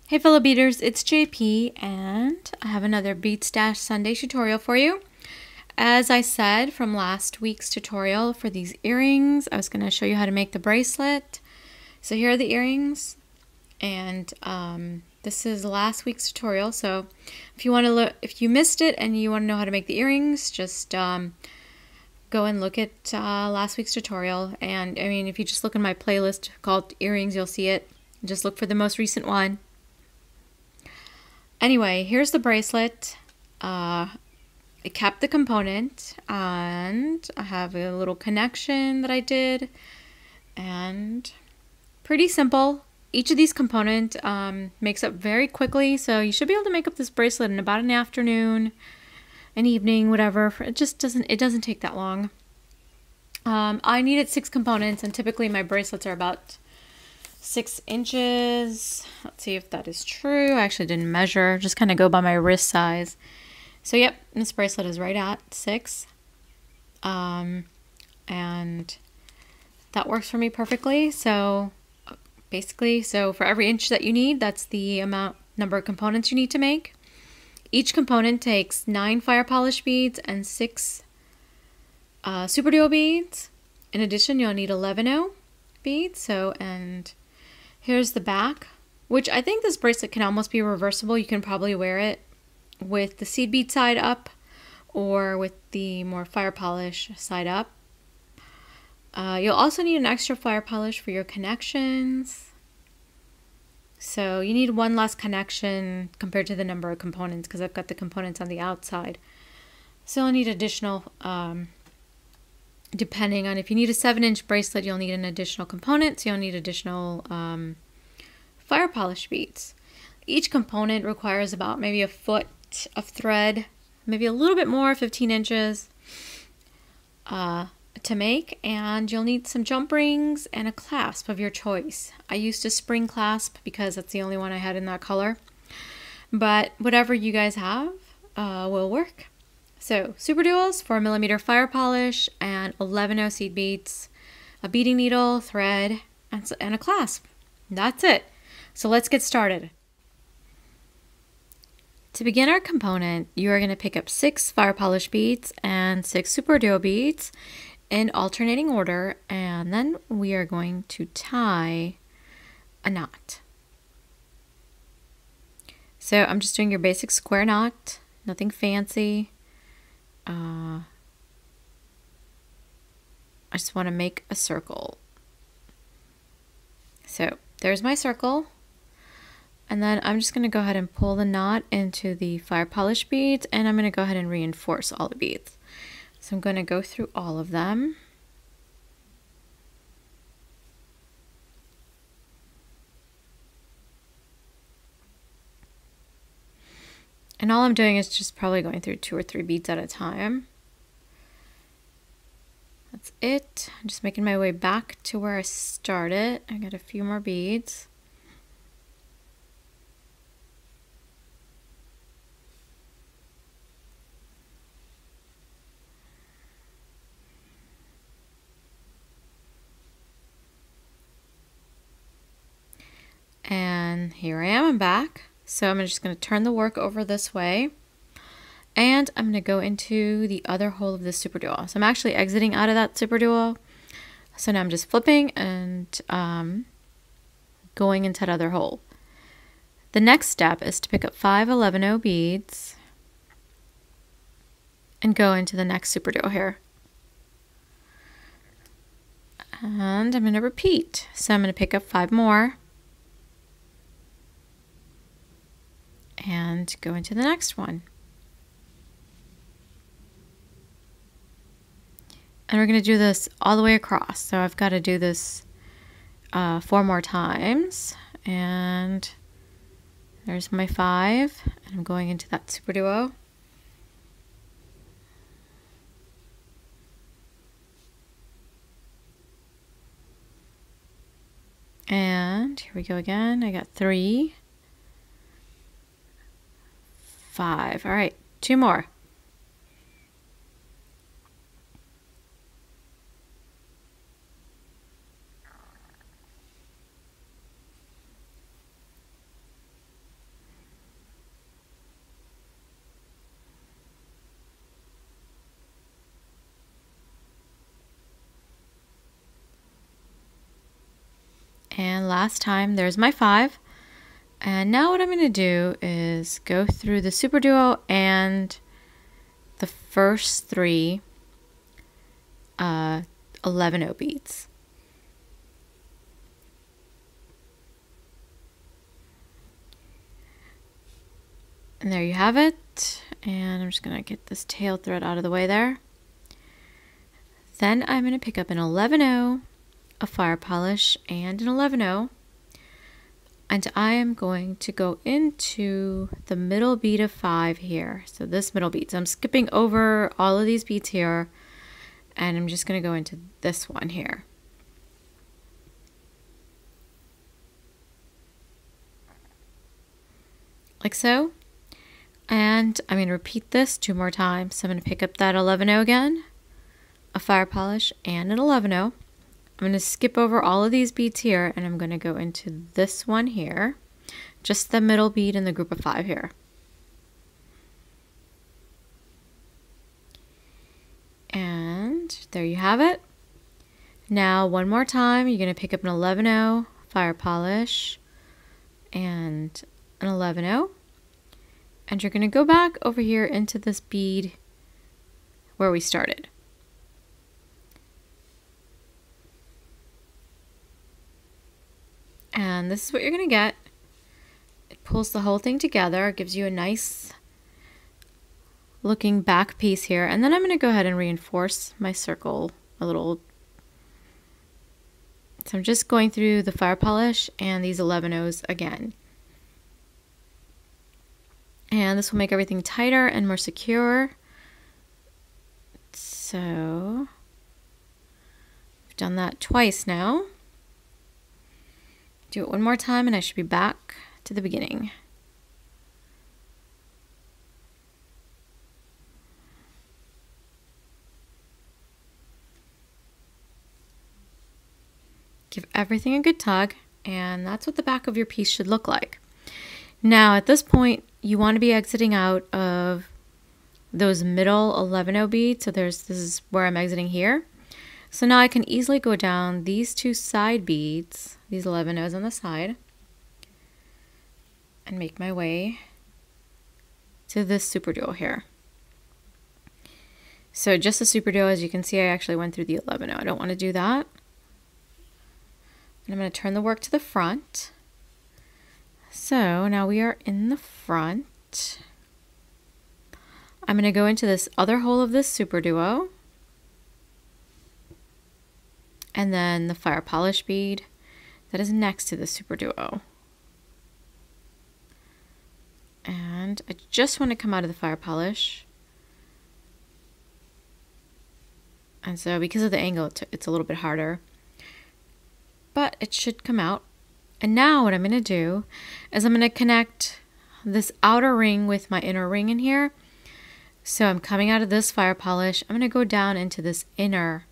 Hey fellow beaders, it's JP and I have another Bead Stash Sunday tutorial for you. As I said from last week's tutorial for these earrings, I was going to show you how to make the bracelet. So here are the earrings, and this is last week's tutorial. So if you want to look, if you missed it and you want to know how to make the earrings, just go and look at last week's tutorial. And I mean, if you just look in my playlist called earrings, you'll see it. Just look for the most recent one. Anyway, here's the bracelet. I kept the component, and I have a little connection that I did, and pretty simple. Each of these components makes up very quickly, so you should be able to make up this bracelet in about an afternoon, an evening, whatever. It just doesn't take that long. I needed 6 components, and typically my bracelets are about 6 inches. Let's see if that is true. I actually didn't measure, just kind of go by my wrist size. So yep, this bracelet is right at 6. And that works for me perfectly. So basically, so for every inch that you need, that's the number of components you need to make. Each component takes 9 fire polish beads and 6 superduo beads. In addition, you'll need 11 beads. And here's the back, which I think this bracelet can almost be reversible. You can probably wear it with the seed bead side up or with the more fire polish side up. You'll also need an extra fire polish for your connections. So you need one less connection compared to the number of components, because I've got the components on the outside. So you'll need additional, depending on if you need a 7-inch bracelet, you'll need an additional component. So you'll need additional fire polish beads. Each component requires about maybe a foot of thread, maybe a little bit more, 15 inches to make, and you'll need some jump rings and a clasp of your choice. I used a spring clasp because that's the only one I had in that color, but whatever you guys have will work. So superduos, 4mm fire polish, and 11 seed beads, a beading needle, thread, and a clasp. That's it. So let's get started. To begin our component, you are going to pick up 6 fire polish beads and 6 superduo beads in alternating order, and then we are going to tie a knot. So I'm just doing your basic square knot, nothing fancy. I just want to make a circle. So there's my circle. And then I'm just going to go ahead and pull the knot into the fire polish beads, and I'm going to go ahead and reinforce all the beads. So I'm going to go through all of them. And all I'm doing is just probably going through 2 or 3 beads at a time. That's it. I'm just making my way back to where I started. I got a few more beads. And here I am, I'm back. So I'm just going to turn the work over this way, and I'm going to go into the other hole of this superduo. So I'm actually exiting out of that superduo. So now I'm just flipping and going into that other hole. The next step is to pick up 5 11 beads and go into the next superduo here. And I'm going to repeat. So I'm going to pick up 5 more and go into the next one. And we're going to do this all the way across. So I've got to do this 4 more times. And there's my 5. And I'm going into that superduo. And here we go again. I got 3. 5. All right, 2 more. And last time, there's my 5. And now what I'm going to do is go through the super duo and the first 3 11-0 beads. And there you have it. And I'm just going to get this tail thread out of the way there. Then I'm going to pick up an 11-0, a fire polish, and an 11-0. And I am going to go into the middle bead of 5 here. So this middle bead. So I'm skipping over all of these beads here. And I'm just going to go into this one here. Like so. And I'm going to repeat this 2 more times. So I'm going to pick up that 11-0 again, a fire polish, and an 11-0. I'm going to skip over all of these beads here, and I'm going to go into this one here, just the middle bead in the group of 5 here. And there you have it. Now one more time, you're going to pick up an 11-0 fire polish and an 11-0. And you're going to go back over here into this bead where we started. And this is what you're going to get. It pulls the whole thing together. It gives you a nice looking back piece here. And then I'm going to go ahead and reinforce my circle a little. So I'm just going through the fire polish and these 11-0s again. And this will make everything tighter and more secure. So I've done that twice now. Do it one more time and I should be back to the beginning. Give everything a good tug, and that's what the back of your piece should look like. Now at this point, you want to be exiting out of those middle 11-0 beads. So this is where I'm exiting here. So now I can easily go down these 2 side beads, these 11-0s on the side, and make my way to this super duo here. So just the super duo, as you can see, I actually went through the 11-0. I don't want to do that. And I'm going to turn the work to the front. So now we are in the front. I'm going to go into this other hole of this super duo. And then the fire polish bead that is next to the super duo. And I just want to come out of the fire polish. And so because of the angle, it's a little bit harder. But it should come out. And now what I'm going to do is I'm going to connect this outer ring with my inner ring in here. So I'm coming out of this fire polish. I'm going to go down into this inner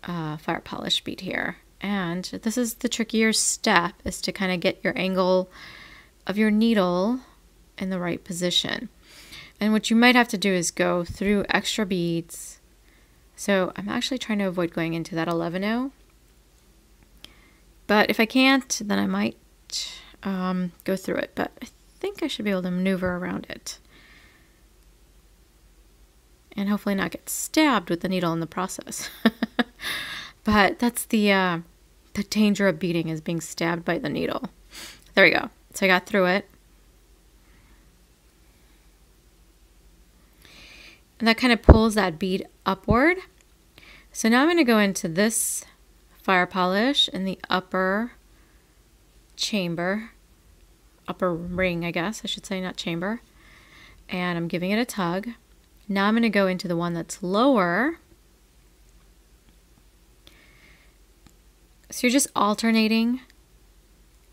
fire polish bead here. And this is the trickier step, is to kind of get your angle of your needle in the right position. And what you might have to do is go through extra beads. So I'm actually trying to avoid going into that 11-0. But if I can't, then I might go through it. But I think I should be able to maneuver around it. And hopefully not get stabbed with the needle in the process. But that's the danger of beading, is being stabbed by the needle. There we go. So I got through it. And that kind of pulls that bead upward. So now I'm going to go into this fire polish in the upper chamber, upper ring, I guess I should say, not chamber. And I'm giving it a tug. Now I'm going to go into the one that's lower. So you're just alternating.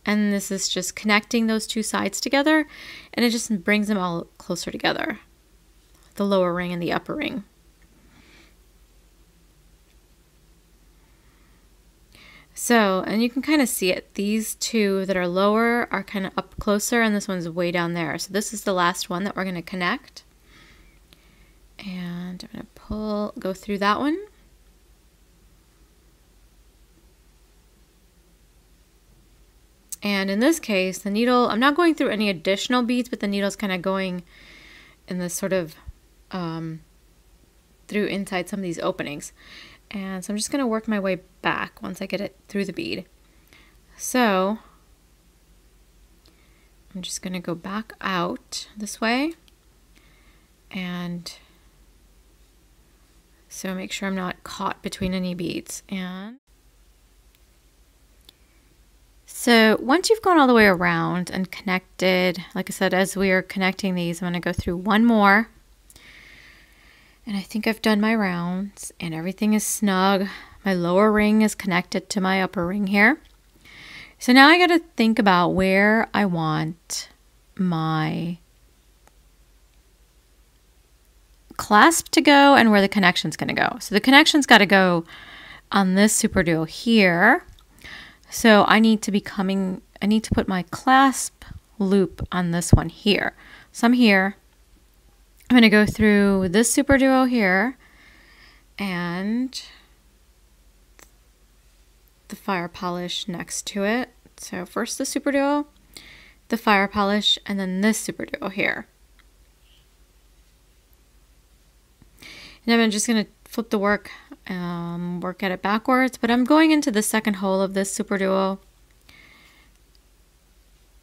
And this is just connecting those 2 sides together. And it just brings them all closer together. The lower ring and the upper ring. So, and you can kind of see it. These 2 that are lower are kind of up closer, and this one's way down there. So this is the last one that we're going to connect. And I'm going to go through that one. And in this case, the needle, I'm not going through any additional beads, but the needle's kind of going in this sort of through inside some of these openings. And so I'm just going to work my way back once I get it through the bead. So I'm just going to go back out this way. And so make sure I'm not caught between any beads. And so once you've gone all the way around and connected, like I said, as we are connecting these, I'm going to go through one more. And I think I've done my rounds and everything is snug. My lower ring is connected to my upper ring here. So now I got to think about where I want my clasp to go and where the connection's going to go. So the connection's got to go on this super duo here. So I need to put my clasp loop on this one here. So I'm here. I'm going to go through this super duo here and the fire polish next to it. So first the super duo, the fire polish, and then this super duo here. And I'm just going to flip the work at it backwards, but I'm going into the second hole of this super duo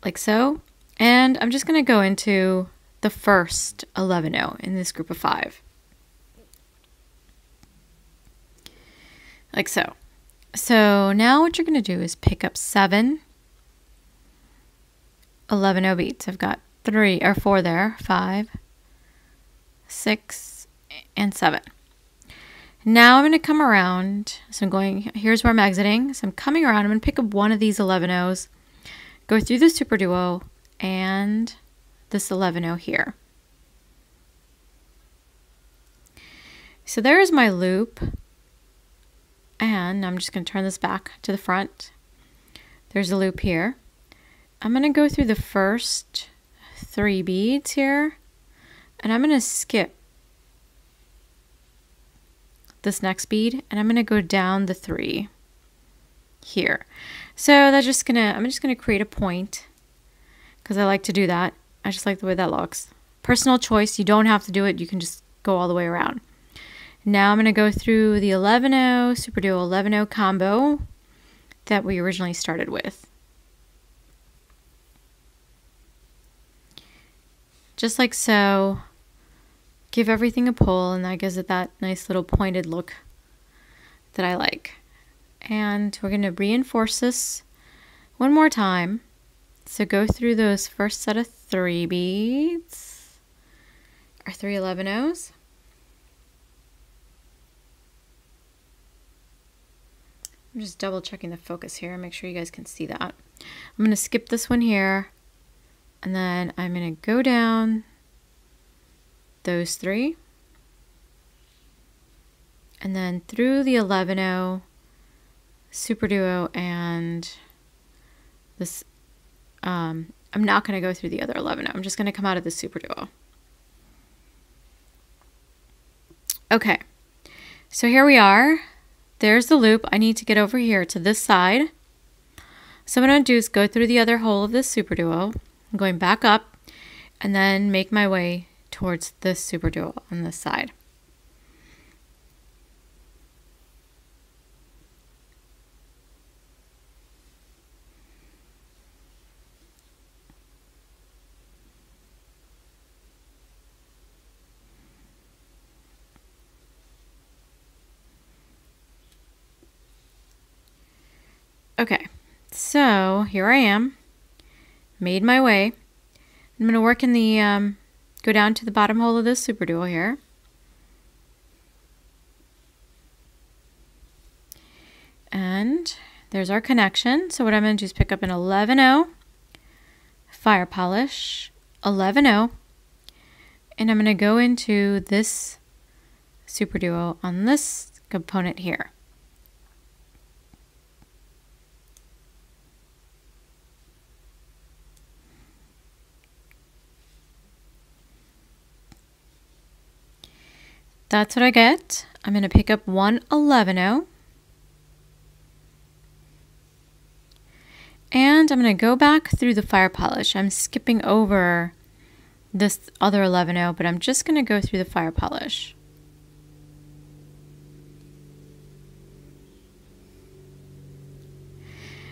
like so, and I'm just going to go into the first 11-0 in this group of 5 like so. So now what you're going to do is pick up 7 11-0 beads. I've got 3 or 4 there, 5, 6, and 7. Now I'm going to come around. So I'm going, here's where I'm exiting. So I'm coming around. I'm going to pick up one of these 11-0s, go through the super duo and this 11-0 here. So there's my loop. And I'm just going to turn this back to the front. There's a loop here. I'm going to go through the first 3 beads here. And I'm going to skip this next bead, and I'm going to go down the 3 here. So I'm just gonna create a point because I like to do that. I just like the way that looks. Personal choice. You don't have to do it. You can just go all the way around. Now I'm going to go through the 11-0 super duo 11-0 combo that we originally started with. Just like so. Give everything a pull, and that gives it that nice little pointed look that I like. And we're going to reinforce this one more time. So go through those first set of 3 beads, or 3 11-0s. I'm just double checking the focus here, make sure you guys can see that. I'm going to skip this one here, and then I'm going to go down those 3, and then through the 11-0 super duo and this. I'm not going to go through the other 11-0. I'm just going to come out of the super duo. Okay, so here we are. There's the loop. I need to get over here to this side. So what I'm going to do is go through the other hole of this super duo. I'm going back up and then make my way towards this super duo on this side. Okay, so here I am, made my way. I'm going to work in the, go down to the bottom hole of this super duo here. And there's our connection. So what I'm going to do is pick up an 11-0, fire polish, 11-0, and I'm going to go into this super duo on this component here. That's what I get. I'm going to pick up one 11-0. And I'm going to go back through the fire polish. I'm skipping over this other 11-0, but I'm just going to go through the fire polish.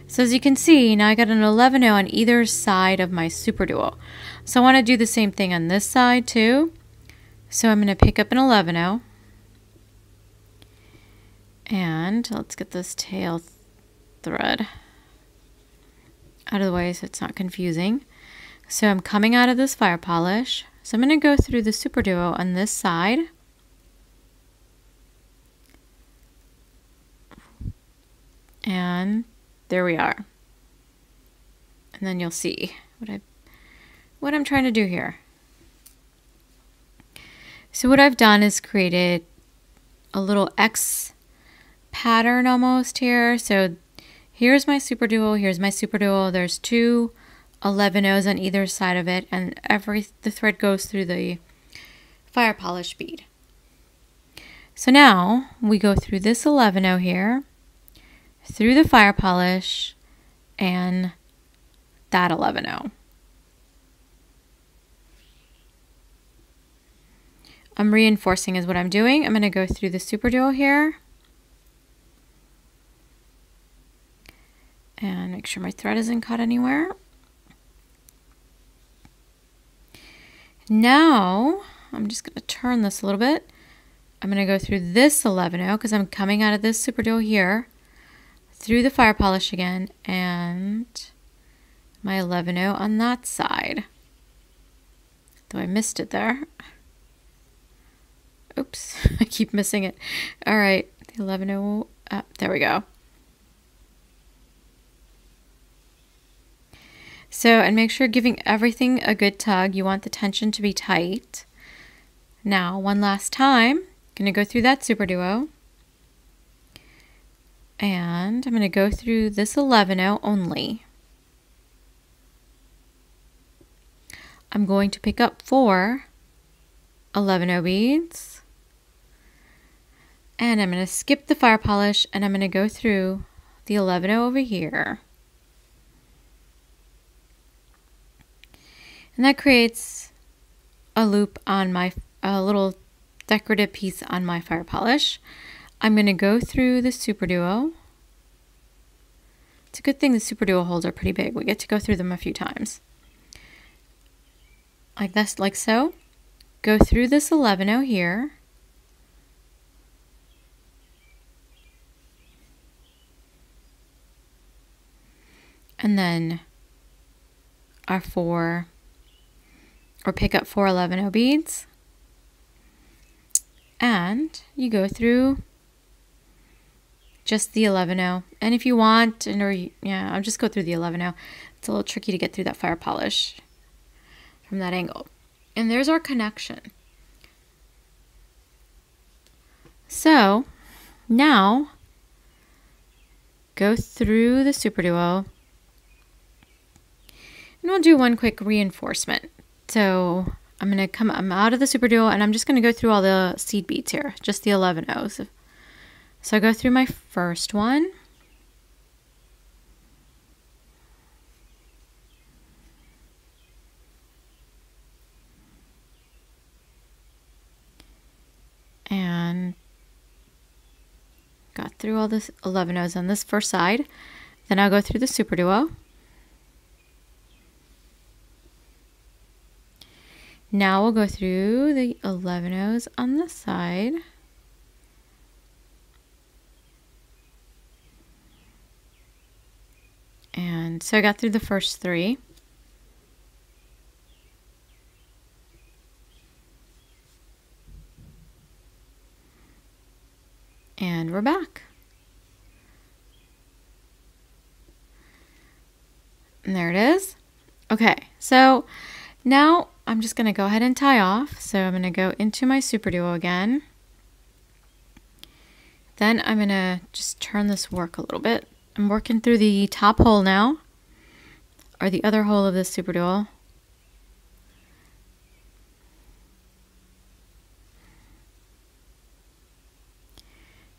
So as you can see, now I got an 11-0 on either side of my superduo. So I want to do the same thing on this side too. So I'm going to pick up an 11-0. And let's get this tail thread out of the way so it's not confusing. So I'm coming out of this fire polish. So I'm going to go through the superduo on this side. And there we are. And then you'll see what I'm trying to do here. So what I've done is created a little X pattern almost here. So here's my superduo, here's my superduo. There's two 11-0s on either side of it, and the thread goes through the fire polish bead. So now we go through this 11-0 here, through the fire polish, and that 11-0. I'm reinforcing is what I'm doing. I'm going to go through the superduo here and make sure my thread isn't caught anywhere. Now I'm just going to turn this a little bit. I'm going to go through this 11-0 because I'm coming out of this superduo here, through the fire polish again, and my 11-0 on that side. Though I missed it there. Oops, I keep missing it. All right, the 11-0, there we go. So, and make sure giving everything a good tug. You want the tension to be tight. Now, one last time, I'm going to go through that superduo. And I'm going to go through this 11-0 only. I'm going to pick up 4 11-0 beads. And I'm going to skip the fire polish and I'm going to go through the 11-0 over here. And that creates a loop on a little decorative piece on my fire polish. I'm going to go through the superduo. It's a good thing the superduo holes are pretty big. We get to go through them a few times. Like this, like so. Go through this 11-0 here. And then our pick up 4 11-0 beads. And you go through just the 11-0. And if you want, I'll just go through the 11-0. It's a little tricky to get through that fire polish from that angle. And there's our connection. So now go through the superduo. And we'll do one quick reinforcement. So I'm out of the superduo and I'm just going to go through all the seed beads here, just the 11-0s. So I go through my first one. And got through all this 11-0s on this first side. Then I'll go through the superduo. Now we'll go through the 11-0s on this side. And so I got through the first 3. And we're back. And there it is. Okay, so now I'm just going to go ahead and tie off. So I'm going to go into my superduo again. Then I'm going to just turn this work a little bit. I'm working through the top hole now, or the other hole of this superduo.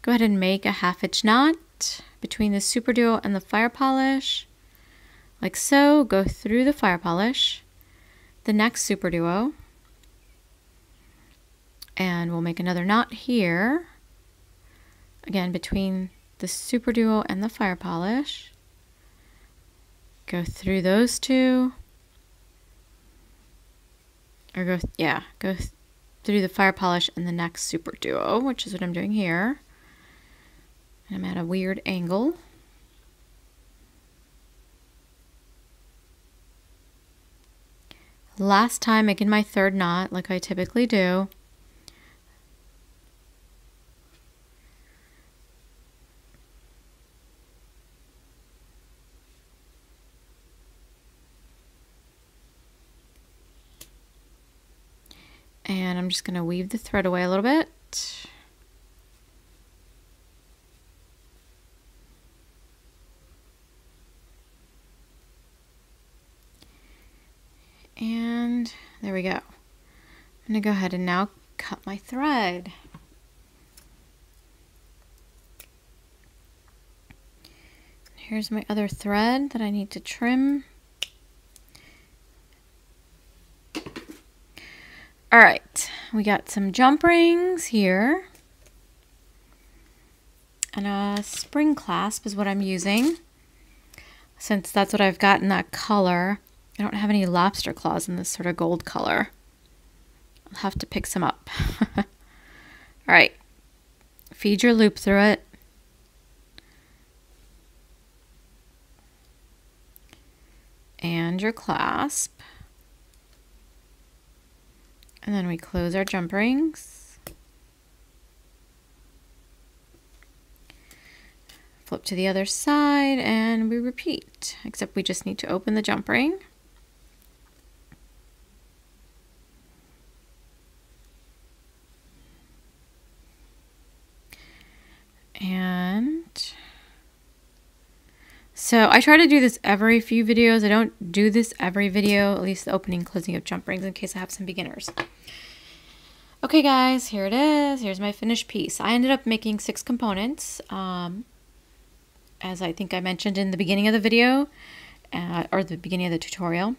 Go ahead and make a 1/2 inch knot between the superduo and the fire polish. like so, go through the fire polish, the next super duo, and we'll make another knot here, again between the super duo and the fire polish. Go through those two, or go through the fire polish and the next super duo, which is what I'm doing here. And I'm at a weird angle. Last time, making my third knot like I typically do. And I'm just going to weave the thread away a little bit. And there we go. I'm going to go ahead and now cut my thread. Here's my other thread that I need to trim. All right, we got some jump rings here. And a spring clasp is what I'm using, since that's what I've got in that color. I don't have any lobster claws in this sort of gold color. I'll have to pick some up. All right, feed your loop through it. And your clasp. And then we close our jump rings. Flip to the other side and we repeat, except we just need to open the jump ring. And so I try to do this every few videos. I don't do this every video, at least the opening and closing of jump rings, in case I have some beginners. Okay guys, here it is. Here's my finished piece. I ended up making 6 components, as I think I mentioned in the beginning of the video, or the beginning of the tutorial.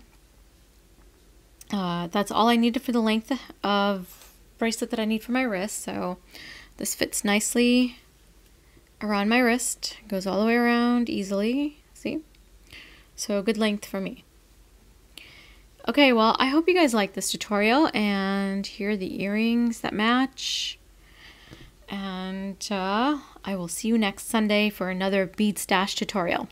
That's all I needed for the length of bracelet that I need for my wrist. So this fits nicely around my wrist, goes all the way around easily, see? So good length for me. Okay, well, I hope you guys like this tutorial, and here are the earrings that match. And I will see you next Sunday for another bead stash tutorial.